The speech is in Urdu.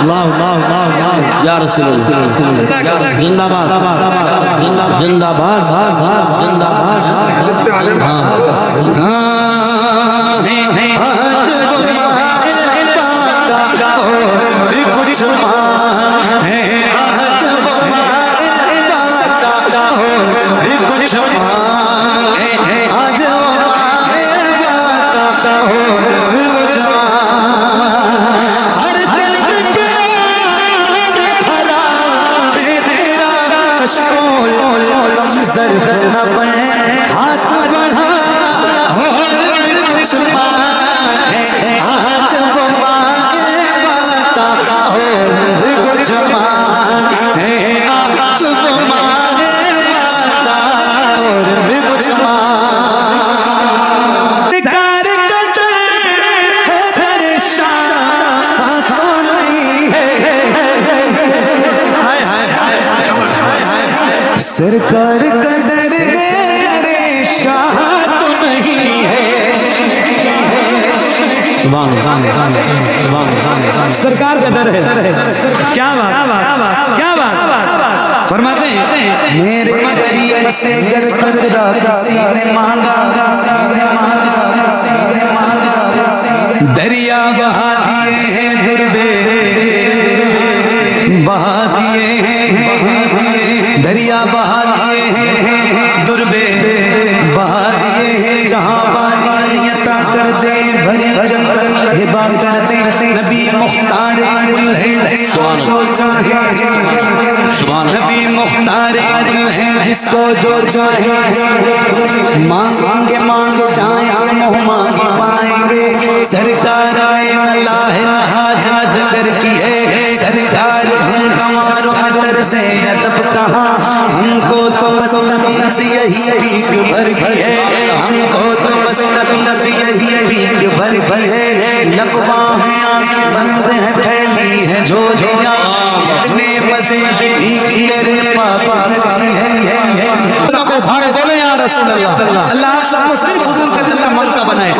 یا رسول اللہ زندہ باد زندہ باد زندہ باد ہاتھ بڑھا کچھ مانگے آج وہ مانگے باتا اور کچھ مانگے آج وہ مانگے باتا اور کچھ مانگے کار کتے ہے پریشان تو نہیں ہے سرکار قدر تو نہیں ہے سرکار کا در ہے کیا بات کیا بات فرماتے ہیں میرے غریب سے گر قدرہ کسی نے مانگا دریا بہا دیے ہیں دربے بہا دیے ہیں دریا بہا دیے ہیں دربے بہا دیے ہیں جہاں پانی عطا کر دے بھری جنگل ہبا کر دے نبی مختار گل ہے جس کو جو چاہے نبی مختار گل ہے جس کو جو چاہے مانگیں گے مانگ جائیں منہ مانگ پائیں گے سرکار آئے اللہ حاجت کر کی ہے سرکار ہم کماروں میں طرزِ ادب کہاں ہم کو تو بس تمیز یہی بھیک بھر گئی ہے ہم کو تو بس تمیز یہی بھیک بھر گئی ہے لقباں ہیں آنکھیں بند ہیں پھیلی ہیں جھولیاں اتنے مزے کی بھیک تیرے پاپا کی ہے بولے یا رسول اللہ اللہ آپ سب کو صرف حضور کا جنہ منصہ بنائے